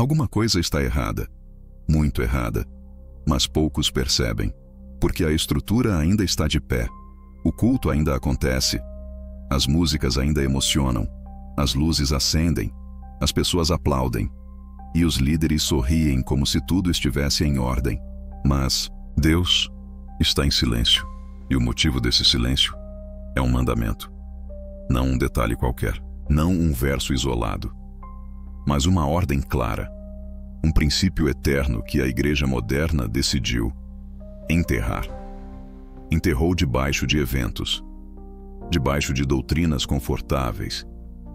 Alguma coisa está errada, muito errada, mas poucos percebem, porque a estrutura ainda está de pé, o culto ainda acontece, as músicas ainda emocionam, as luzes acendem, as pessoas aplaudem, e os líderes sorriem como se tudo estivesse em ordem. Mas Deus está em silêncio, e o motivo desse silêncio é um mandamento. Não um detalhe qualquer, não um verso isolado, mas uma ordem clara, um princípio eterno que a igreja moderna decidiu enterrar. Enterrou debaixo de eventos, debaixo de doutrinas confortáveis,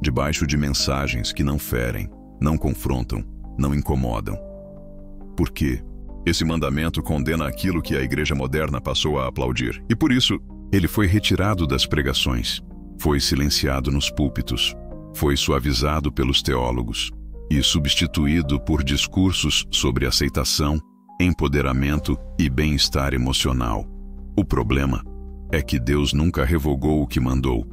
debaixo de mensagens que não ferem, não confrontam, não incomodam. Por quê? Esse mandamento condena aquilo que a igreja moderna passou a aplaudir, e por isso ele foi retirado das pregações, foi silenciado nos púlpitos, foi suavizado pelos teólogos e substituído por discursos sobre aceitação, empoderamento e bem-estar emocional. O problema é que Deus nunca revogou o que mandou,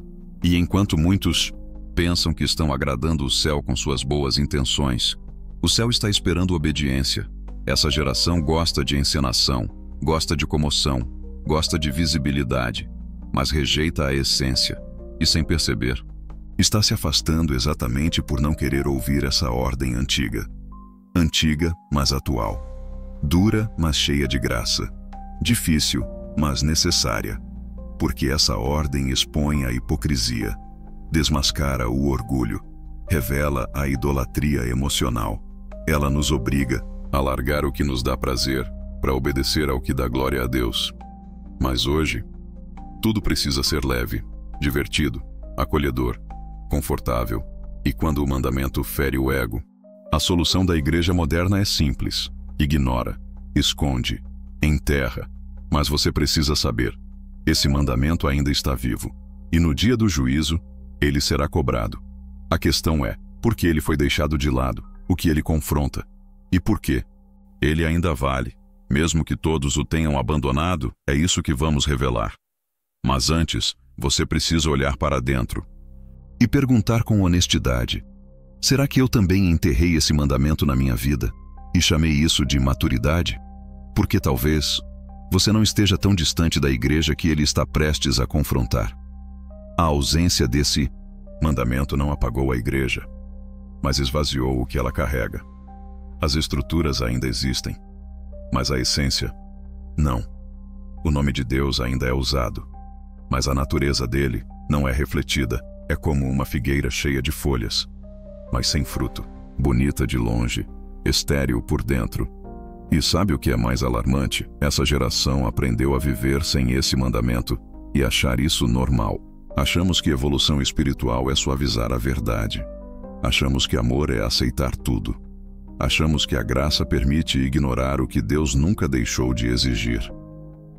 e enquanto muitos pensam que estão agradando o céu com suas boas intenções, o céu está esperando obediência. Essa geração gosta de encenação, gosta de comoção, gosta de visibilidade, mas rejeita a essência e, sem perceber, está se afastando exatamente por não querer ouvir essa ordem antiga. Antiga, mas atual. Dura, mas cheia de graça. Difícil, mas necessária. Porque essa ordem expõe a hipocrisia, desmascara o orgulho, revela a idolatria emocional. Ela nos obriga a largar o que nos dá prazer para obedecer ao que dá glória a Deus. Mas hoje, tudo precisa ser leve, divertido, acolhedor, confortável. E quando o mandamento fere o ego, a solução da igreja moderna é simples: ignora, esconde, enterra. Mas você precisa saber, esse mandamento ainda está vivo, e no dia do juízo, ele será cobrado. A questão é, por que ele foi deixado de lado, o que ele confronta, e por quê? Ele ainda vale, mesmo que todos o tenham abandonado, é isso que vamos revelar. Mas antes, você precisa olhar para dentro e perguntar com honestidade: será que eu também enterrei esse mandamento na minha vida e chamei isso de maturidade? Porque talvez você não esteja tão distante da igreja que ele está prestes a confrontar. A ausência desse mandamento não apagou a igreja, mas esvaziou o que ela carrega. As estruturas ainda existem, mas a essência, não. O nome de Deus ainda é usado, mas a natureza dele não é refletida. É como uma figueira cheia de folhas, mas sem fruto, bonita de longe, estéril por dentro. E sabe o que é mais alarmante? Essa geração aprendeu a viver sem esse mandamento e achar isso normal. Achamos que evolução espiritual é suavizar a verdade. Achamos que amor é aceitar tudo. Achamos que a graça permite ignorar o que Deus nunca deixou de exigir.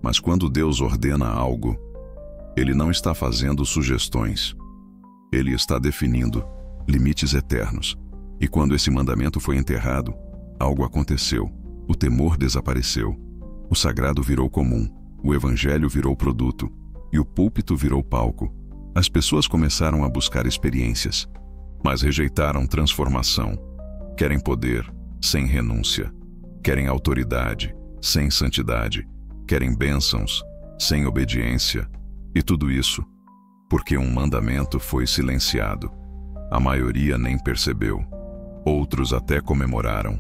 Mas quando Deus ordena algo, Ele não está fazendo sugestões. Ele está definindo limites eternos. E quando esse mandamento foi enterrado, algo aconteceu. O temor desapareceu. O sagrado virou comum. O evangelho virou produto. E o púlpito virou palco. As pessoas começaram a buscar experiências, mas rejeitaram transformação. Querem poder, sem renúncia. Querem autoridade, sem santidade. Querem bênçãos, sem obediência. E tudo isso porque um mandamento foi silenciado. A maioria nem percebeu. Outros até comemoraram.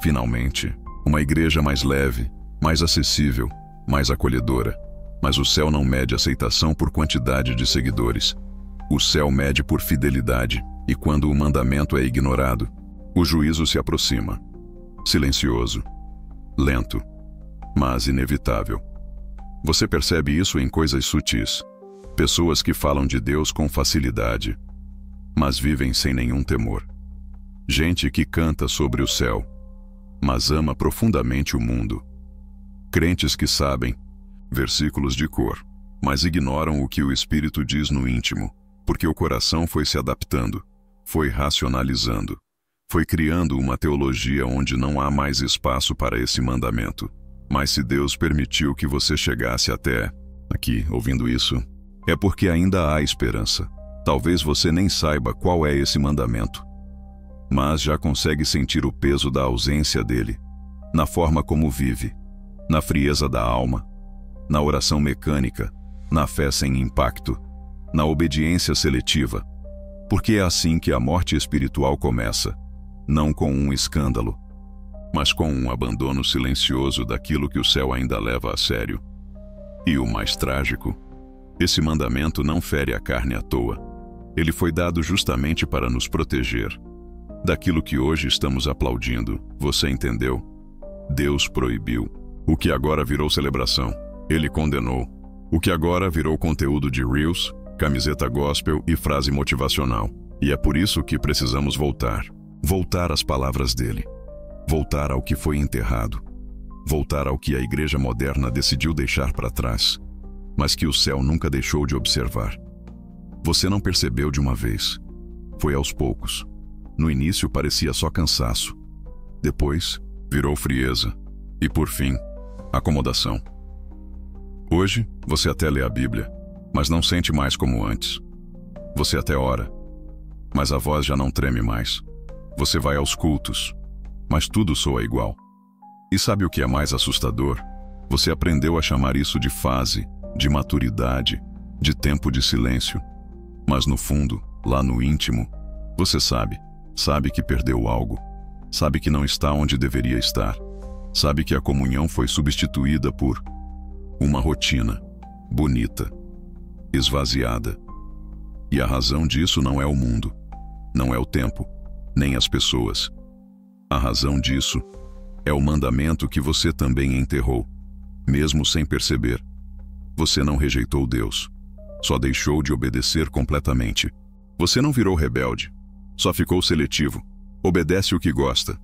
Finalmente, uma igreja mais leve, mais acessível, mais acolhedora. Mas o céu não mede aceitação por quantidade de seguidores. O céu mede por fidelidade, e quando o mandamento é ignorado, o juízo se aproxima. Silencioso, lento, mas inevitável. Você percebe isso em coisas sutis. Pessoas que falam de Deus com facilidade, mas vivem sem nenhum temor. Gente que canta sobre o céu, mas ama profundamente o mundo. Crentes que sabem versículos de cor, mas ignoram o que o Espírito diz no íntimo, porque o coração foi se adaptando, foi racionalizando, foi criando uma teologia onde não há mais espaço para esse mandamento. Mas se Deus permitiu que você chegasse até aqui, ouvindo isso, é porque ainda há esperança. Talvez você nem saiba qual é esse mandamento. mas já consegue sentir o peso da ausência dele, na forma como vive, na frieza da alma, na oração mecânica, na fé sem impacto, na obediência seletiva, porque é assim que a morte espiritual começa, não com um escândalo, mas com um abandono silencioso daquilo que o céu ainda leva a sério. E o mais trágico, esse mandamento não fere a carne à toa. Ele foi dado justamente para nos proteger daquilo que hoje estamos aplaudindo. Você entendeu? Deus proibiu. O que agora virou celebração, Ele condenou. O que agora virou conteúdo de Reels, camiseta gospel e frase motivacional. E é por isso que precisamos voltar. Voltar às palavras dele. Voltar ao que foi enterrado. Voltar ao que a igreja moderna decidiu deixar para trás, mas que o céu nunca deixou de observar. Você não percebeu de uma vez. Foi aos poucos. No início parecia só cansaço. Depois, virou frieza. E por fim, acomodação. Hoje, você até lê a Bíblia, mas não sente mais como antes. Você até ora, mas a voz já não treme mais. Você vai aos cultos, mas tudo soa igual. E sabe o que é mais assustador? Você aprendeu a chamar isso de fase, de maturidade, de tempo de silêncio. Mas no fundo, lá no íntimo, você sabe que perdeu algo. Sabe que não está onde deveria estar. Sabe que a comunhão foi substituída por uma rotina, bonita, esvaziada. E a razão disso não é o mundo, não é o tempo, nem as pessoas. A razão disso é o mandamento que você também enterrou, mesmo sem perceber. Você não rejeitou Deus, só deixou de obedecer completamente. Você não virou rebelde, só ficou seletivo. Obedece o que gosta,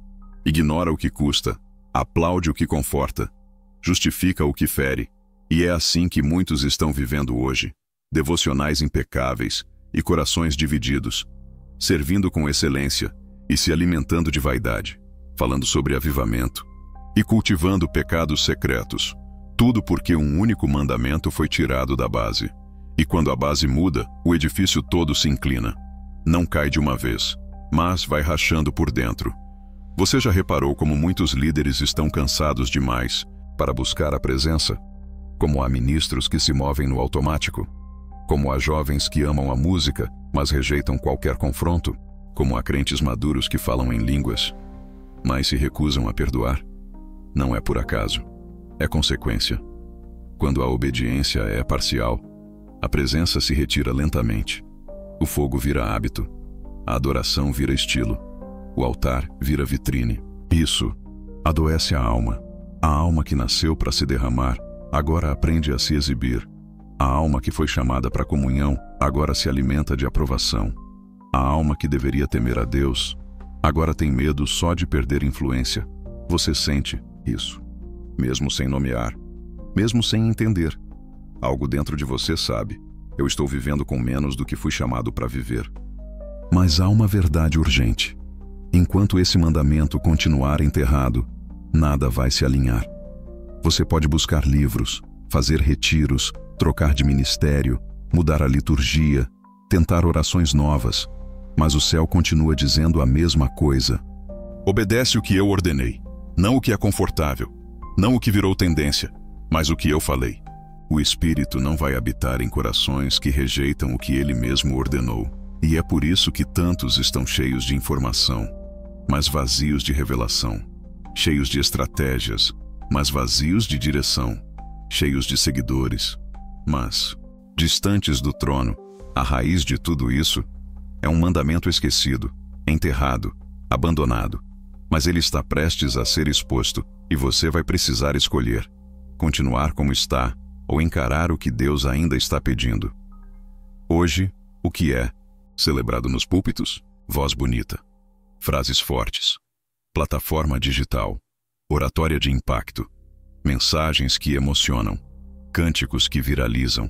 ignora o que custa, aplaude o que conforta, justifica o que fere. E é assim que muitos estão vivendo hoje, devocionais impecáveis e corações divididos, servindo com excelência e se alimentando de vaidade, falando sobre avivamento e cultivando pecados secretos. Tudo porque um único mandamento foi tirado da base. E quando a base muda, o edifício todo se inclina. Não cai de uma vez, mas vai rachando por dentro. Você já reparou como muitos líderes estão cansados demais para buscar a presença? Como há ministros que se movem no automático? Como há jovens que amam a música, mas rejeitam qualquer confronto? Como há crentes maduros que falam em línguas, mas se recusam a perdoar? Não é por acaso. É consequência. Quando a obediência é parcial, a presença se retira lentamente. O fogo vira hábito. A adoração vira estilo. O altar vira vitrine. Isso adoece a alma. A alma que nasceu para se derramar, agora aprende a se exibir. A alma que foi chamada para comunhão, agora se alimenta de aprovação. A alma que deveria temer a Deus, agora tem medo só de perder influência. Você sente isso, mesmo sem nomear, mesmo sem entender. Algo dentro de você sabe: eu estou vivendo com menos do que fui chamado para viver. Mas há uma verdade urgente. Enquanto esse mandamento continuar enterrado, nada vai se alinhar. Você pode buscar livros, fazer retiros, trocar de ministério, mudar a liturgia, tentar orações novas, mas o céu continua dizendo a mesma coisa. Obedece o que eu ordenei, não o que é confortável, não o que virou tendência, mas o que eu falei. O Espírito não vai habitar em corações que rejeitam o que ele mesmo ordenou. E é por isso que tantos estão cheios de informação, mas vazios de revelação, cheios de estratégias, mas vazios de direção, cheios de seguidores, mas distantes do trono. A raiz de tudo isso é um mandamento esquecido, enterrado, abandonado, mas ele está prestes a ser exposto e você vai precisar escolher: continuar como está ou encarar o que Deus ainda está pedindo. Hoje, o que é celebrado nos púlpitos? Voz bonita, frases fortes, plataforma digital, oratória de impacto, mensagens que emocionam, cânticos que viralizam.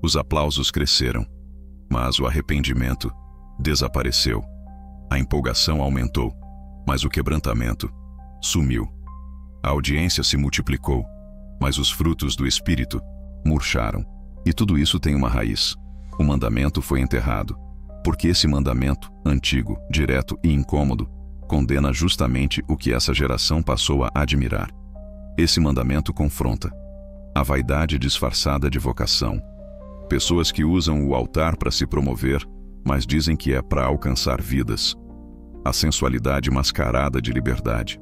Os aplausos cresceram, mas o arrependimento desapareceu. A empolgação aumentou, mas o quebrantamento sumiu. A audiência se multiplicou, mas os frutos do Espírito murcharam. E tudo isso tem uma raiz. O mandamento foi enterrado, porque esse mandamento, antigo, direto e incômodo, condena justamente o que essa geração passou a admirar. Esse mandamento confronta a vaidade disfarçada de vocação. Pessoas que usam o altar para se promover, mas dizem que é para alcançar vidas. A sensualidade mascarada de liberdade.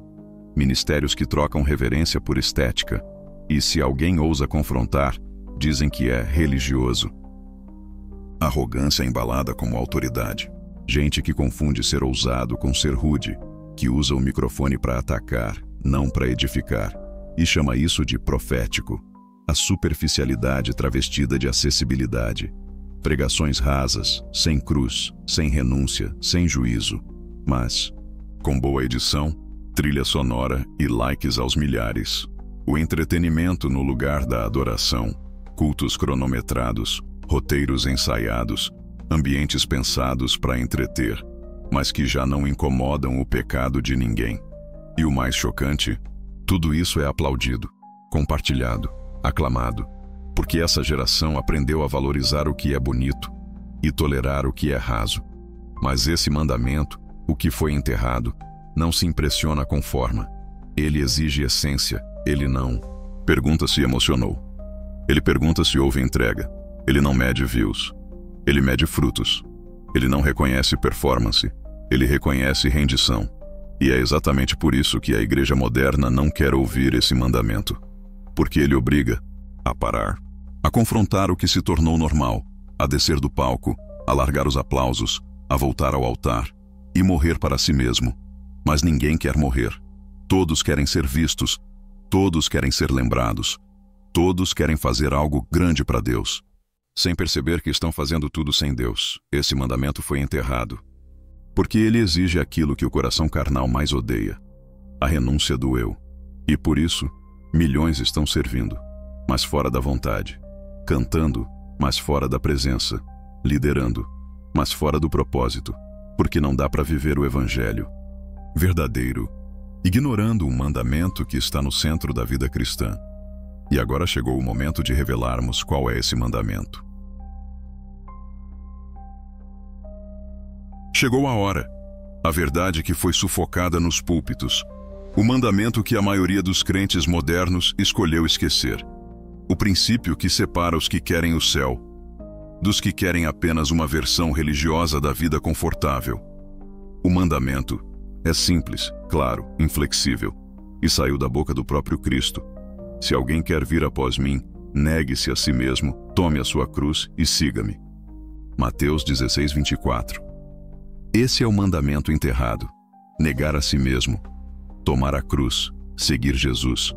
Ministérios que trocam reverência por estética. E se alguém ousa confrontar, dizem que é religioso. Arrogância embalada como autoridade. Gente que confunde ser ousado com ser rude, que usa o microfone para atacar, não para edificar, e chama isso de profético. A superficialidade travestida de acessibilidade. Pregações rasas, sem cruz, sem renúncia, sem juízo, mas com boa edição, trilha sonora e likes aos milhares. O entretenimento no lugar da adoração, cultos cronometrados, roteiros ensaiados, ambientes pensados para entreter, mas que já não incomodam o pecado de ninguém. E o mais chocante, tudo isso é aplaudido, compartilhado, aclamado, porque essa geração aprendeu a valorizar o que é bonito e tolerar o que é raso. Mas esse mandamento, o que foi enterrado, não se impressiona com forma. Ele exige essência, ele não pergunta se emocionou. Ele pergunta se houve entrega. Ele não mede views. Ele mede frutos. Ele não reconhece performance. Ele reconhece rendição. E é exatamente por isso que a igreja moderna não quer ouvir esse mandamento. Porque ele obriga a parar, a confrontar o que se tornou normal, a descer do palco, a largar os aplausos, a voltar ao altar e morrer para si mesmo. Mas ninguém quer morrer. Todos querem ser vistos. Todos querem ser lembrados. Todos querem fazer algo grande para Deus, sem perceber que estão fazendo tudo sem Deus. Esse mandamento foi enterrado, porque ele exige aquilo que o coração carnal mais odeia, a renúncia do eu. E por isso, milhões estão servindo, mas fora da vontade, cantando, mas fora da presença, liderando, mas fora do propósito, porque não dá para viver o evangelho verdadeiro, ignorando o mandamento que está no centro da vida cristã. E agora chegou o momento de revelarmos qual é esse mandamento. Chegou a hora. A verdade que foi sufocada nos púlpitos. O mandamento que a maioria dos crentes modernos escolheu esquecer. O princípio que separa os que querem o céu dos que querem apenas uma versão religiosa da vida confortável. O mandamento é simples, claro, inflexível, e saiu da boca do próprio Cristo. Se alguém quer vir após mim, negue-se a si mesmo, tome a sua cruz e siga-me. Mateus 16:24. Esse é o mandamento enterrado. Negar a si mesmo, tomar a cruz, seguir Jesus.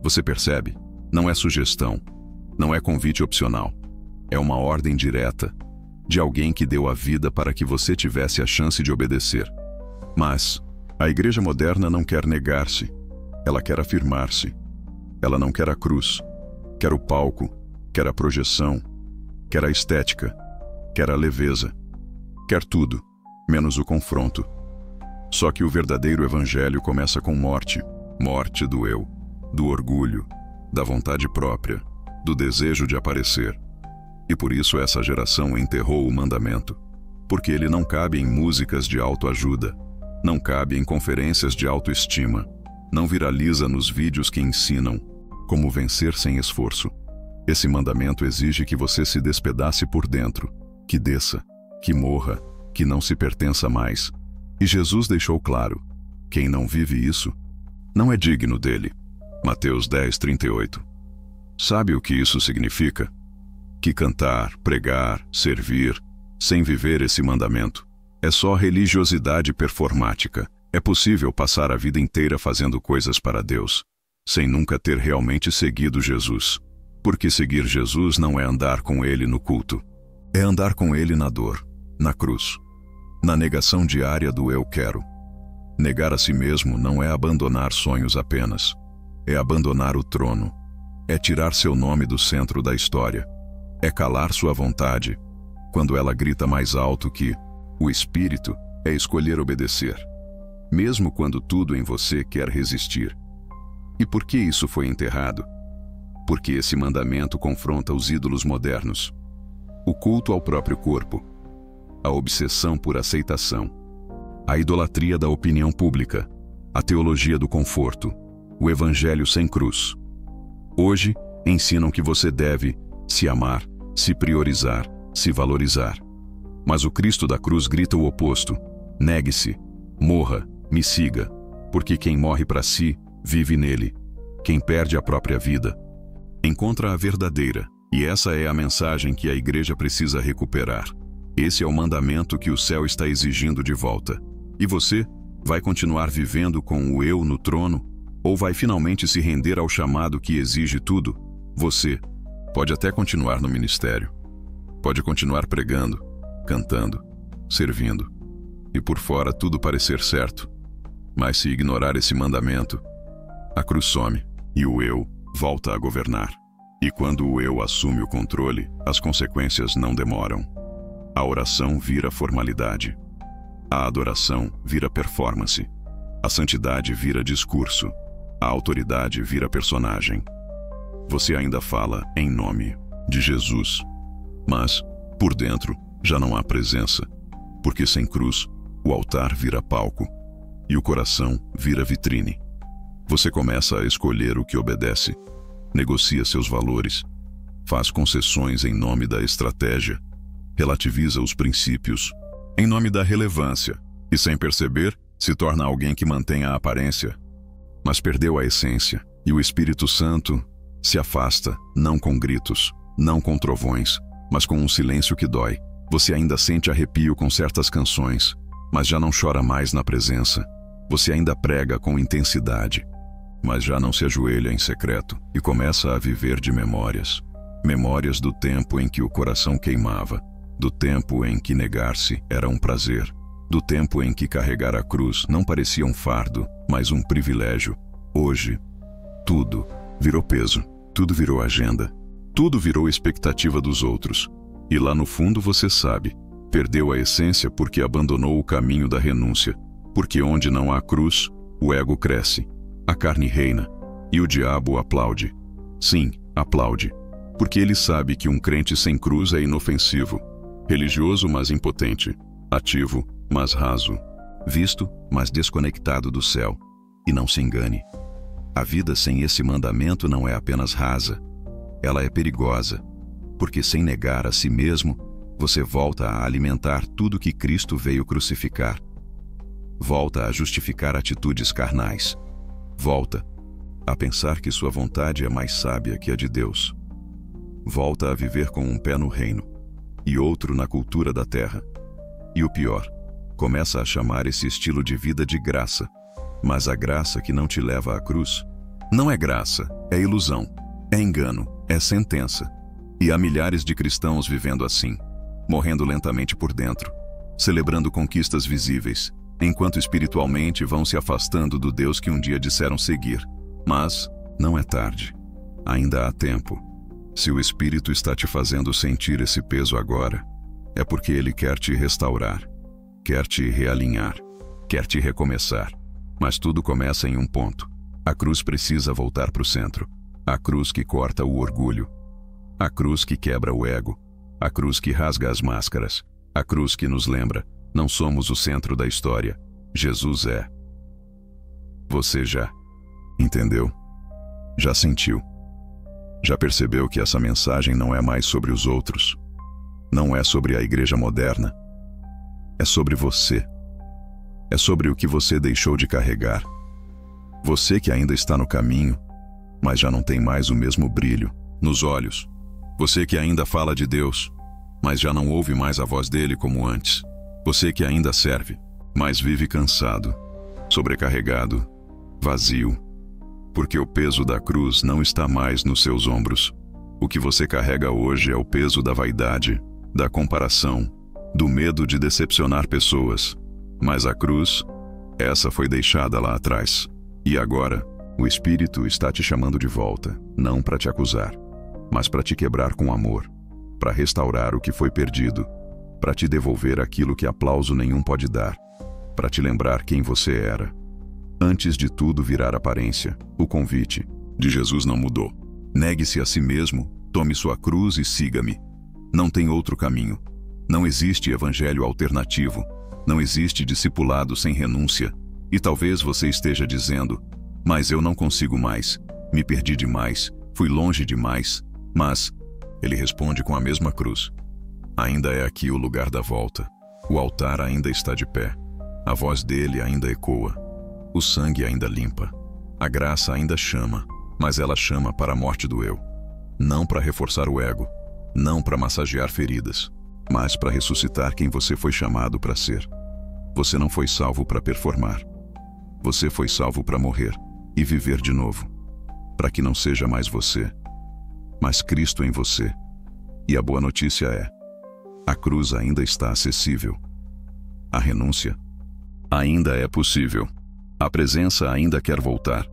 Você percebe? Não é sugestão, não é convite opcional. É uma ordem direta de alguém que deu a vida para que você tivesse a chance de obedecer. Mas a igreja moderna não quer negar-se, ela quer afirmar-se. Ela não quer a cruz, quer o palco, quer a projeção, quer a estética, quer a leveza, quer tudo, menos o confronto. Só que o verdadeiro evangelho começa com morte, morte do eu, do orgulho, da vontade própria, do desejo de aparecer. E por isso essa geração enterrou o mandamento, porque ele não cabe em músicas de autoajuda, não cabe em conferências de autoestima, não viraliza nos vídeos que ensinam como vencer sem esforço. Esse mandamento exige que você se despedace por dentro, que desça, que morra, que não se pertença mais. E Jesus deixou claro: quem não vive isso, não é digno dele. Mateus 10:38. Sabe o que isso significa? Que cantar, pregar, servir, sem viver esse mandamento, é só religiosidade performática. É possível passar a vida inteira fazendo coisas para Deus, sem nunca ter realmente seguido Jesus. Porque seguir Jesus não é andar com Ele no culto. É andar com Ele na dor, na cruz, na negação diária do eu quero. Negar a si mesmo não é abandonar sonhos apenas. É abandonar o trono. É tirar seu nome do centro da história. É calar sua vontade, quando ela grita mais alto que o Espírito. É escolher obedecer, mesmo quando tudo em você quer resistir. E por que isso foi enterrado? Porque esse mandamento confronta os ídolos modernos, o culto ao próprio corpo, a obsessão por aceitação, a idolatria da opinião pública, a teologia do conforto, o evangelho sem cruz. Hoje, ensinam que você deve se amar, se priorizar, se valorizar. Mas o Cristo da cruz grita o oposto: negue-se, morra, me siga, porque quem morre para si, vive nele. Quem perde a própria vida, encontra a verdadeira. E essa é a mensagem que a igreja precisa recuperar. Esse é o mandamento que o céu está exigindo de volta. E você vai continuar vivendo com o eu no trono? Ou vai finalmente se render ao chamado que exige tudo? Você pode até continuar no ministério. Pode continuar pregando, cantando, servindo. E por fora tudo parecer certo. Mas se ignorar esse mandamento, a cruz some e o eu volta a governar. E quando o eu assume o controle, as consequências não demoram. A oração vira formalidade. A adoração vira performance. A santidade vira discurso. A autoridade vira personagem. Você ainda fala em nome de Jesus, mas, por dentro, já não há presença, porque sem cruz, o altar vira palco e o coração vira vitrine. Você começa a escolher o que obedece, negocia seus valores, faz concessões em nome da estratégia, relativiza os princípios em nome da relevância e, sem perceber, se torna alguém que mantém a aparência, mas perdeu a essência. E o Espírito Santo se afasta, não com gritos, não com trovões, mas com um silêncio que dói. Você ainda sente arrepio com certas canções, mas já não chora mais na presença. Você ainda prega com intensidade, mas já não se ajoelha em secreto e começa a viver de memórias. Memórias do tempo em que o coração queimava, do tempo em que negar-se era um prazer, do tempo em que carregar a cruz não parecia um fardo, mas um privilégio. Hoje, tudo virou peso, tudo virou agenda, tudo virou expectativa dos outros. E lá no fundo você sabe, perdeu a essência porque abandonou o caminho da renúncia, porque onde não há cruz, o ego cresce, a carne reina, e o diabo aplaude. Sim, aplaude, porque ele sabe que um crente sem cruz é inofensivo, religioso mas impotente, ativo mas raso, visto mas desconectado do céu. E não se engane, a vida sem esse mandamento não é apenas rasa, ela é perigosa, porque sem negar a si mesmo, você volta a alimentar tudo que Cristo veio crucificar. Volta a justificar atitudes carnais. Volta a pensar que sua vontade é mais sábia que a de Deus. Volta a viver com um pé no reino e outro na cultura da terra. E o pior, começa a chamar esse estilo de vida de graça. Mas a graça que não te leva à cruz não é graça, é ilusão, é engano, é sentença. E há milhares de cristãos vivendo assim, morrendo lentamente por dentro, celebrando conquistas visíveis, enquanto espiritualmente vão se afastando do Deus que um dia disseram seguir. Mas não é tarde, ainda há tempo. Se o Espírito está te fazendo sentir esse peso agora, é porque ele quer te restaurar, quer te realinhar, quer te recomeçar. Mas tudo começa em um ponto. A cruz precisa voltar para o centro. A cruz que corta o orgulho. A cruz que quebra o ego. A cruz que rasga as máscaras. A cruz que nos lembra, não somos o centro da história. Jesus é. Você já entendeu? Já sentiu? Já percebeu que essa mensagem não é mais sobre os outros? Não é sobre a igreja moderna? É sobre você. É sobre o que você deixou de carregar. Você que ainda está no caminho, mas já não tem mais o mesmo brilho nos olhos. Você que ainda fala de Deus, mas já não ouve mais a voz dele como antes. Você que ainda serve, mas vive cansado, sobrecarregado, vazio. Porque o peso da cruz não está mais nos seus ombros. O que você carrega hoje é o peso da vaidade, da comparação, do medo de decepcionar pessoas. Mas a cruz, essa foi deixada lá atrás. E agora, o Espírito está te chamando de volta, não para te acusar, mas para te quebrar com amor, para restaurar o que foi perdido, para te devolver aquilo que aplauso nenhum pode dar, para te lembrar quem você era. Antes de tudo virar aparência, o convite de Jesus não mudou. Negue-se a si mesmo, tome sua cruz e siga-me. Não tem outro caminho. Não existe evangelho alternativo. Não existe discipulado sem renúncia. E talvez você esteja dizendo: mas eu não consigo mais, me perdi demais, fui longe demais. Mas ele responde com a mesma cruz: ainda é aqui o lugar da volta. O altar ainda está de pé. A voz dele ainda ecoa. O sangue ainda limpa. A graça ainda chama, mas ela chama para a morte do eu. Não para reforçar o ego, não para massagear feridas, mas para ressuscitar quem você foi chamado para ser. Você não foi salvo para performar. Você foi salvo para morrer e viver de novo, para que não seja mais você, mas Cristo em você. E a boa notícia é: a cruz ainda está acessível. A renúncia ainda é possível. A presença ainda quer voltar.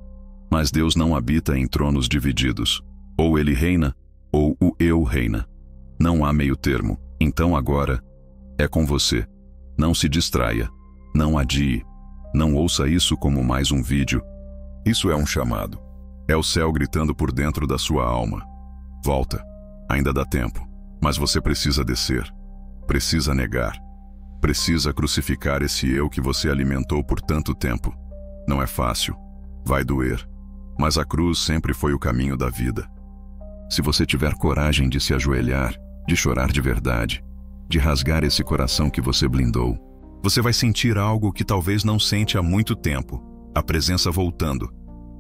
Mas Deus não habita em tronos divididos. Ou ele reina, ou o eu reina. Não há meio termo. Então agora é com você. Não se distraia. Não adie. Não ouça isso como mais um vídeo. Isso é um chamado. É o céu gritando por dentro da sua alma: volta. Ainda dá tempo. Mas você precisa descer. Precisa negar. Precisa crucificar esse eu que você alimentou por tanto tempo. Não é fácil. Vai doer. Mas a cruz sempre foi o caminho da vida. Se você tiver coragem de se ajoelhar, de chorar de verdade, de rasgar esse coração que você blindou, você vai sentir algo que talvez não sente há muito tempo: a presença voltando,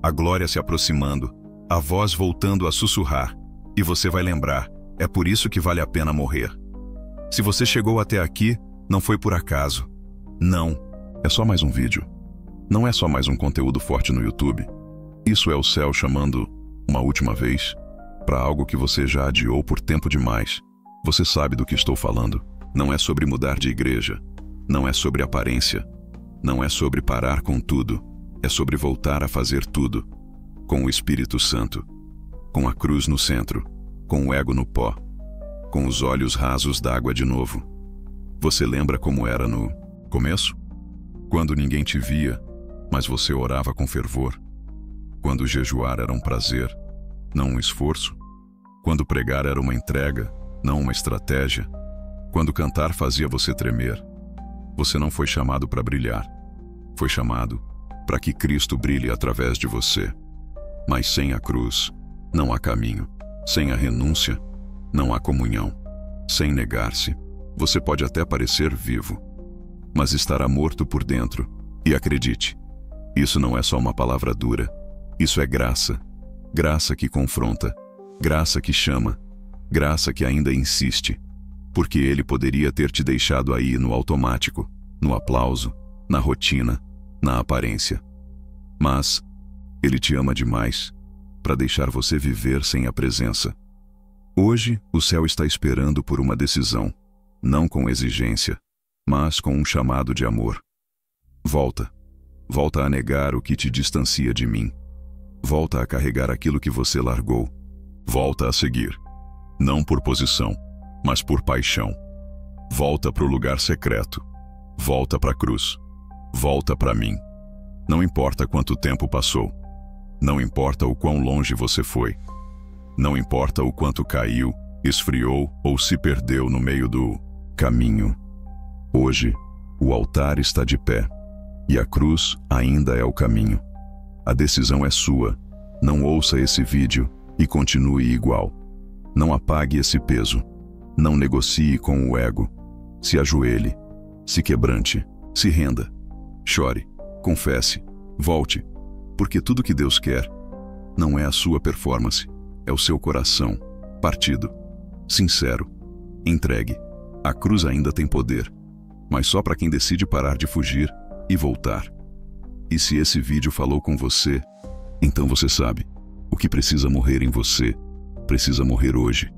a glória se aproximando, a voz voltando a sussurrar. E você vai lembrar: é por isso que vale a pena morrer. Se você chegou até aqui, não foi por acaso. Não. É só mais um vídeo. Não é só mais um conteúdo forte no YouTube. Isso é o céu chamando uma última vez para algo que você já adiou por tempo demais. Você sabe do que estou falando. Não é sobre mudar de igreja. Não é sobre aparência. Não é sobre parar com tudo. É sobre voltar a fazer tudo. Com o Espírito Santo. Com a cruz no centro. Com o ego no pó. Com os olhos rasos d'água de novo. Você lembra como era no começo? Quando ninguém te via, mas você orava com fervor. Quando jejuar era um prazer, não um esforço. Quando pregar era uma entrega, não uma estratégia. Quando cantar fazia você tremer. Você não foi chamado para brilhar. Foi chamado para que Cristo brilhe através de você. Mas sem a cruz, não há caminho. Sem a renúncia, não há comunhão. Sem negar-se, você pode até parecer vivo, mas estará morto por dentro. E acredite, isso não é só uma palavra dura. Isso é graça. Graça que confronta. Graça que chama. Graça que ainda insiste. Porque ele poderia ter te deixado aí no automático, no aplauso, na rotina, na aparência. Mas ele te ama demais para deixar você viver sem a presença. Hoje, o céu está esperando por uma decisão, não com exigência, mas com um chamado de amor. Volta. Volta a negar o que te distancia de mim. Volta a carregar aquilo que você largou. Volta a seguir. Não por posição, mas por paixão. Volta para o lugar secreto. Volta para a cruz. Volta para mim. Não importa quanto tempo passou. Não importa o quão longe você foi. Não importa o quanto caiu, esfriou ou se perdeu no meio do caminho. Hoje, o altar está de pé. E a cruz ainda é o caminho. A decisão é sua. Não ouça esse vídeo e continue igual. Não apague esse peso. Não negocie com o ego. Se ajoelhe. Se quebrante. Se renda. Chore. Confesse. Volte. Porque tudo que Deus quer não é a sua performance. É o seu coração. Partido. Sincero. Entregue. A cruz ainda tem poder. Mas só para quem decide parar de fugir e voltar. E se esse vídeo falou com você, então você sabe, o que precisa morrer em você, precisa morrer hoje.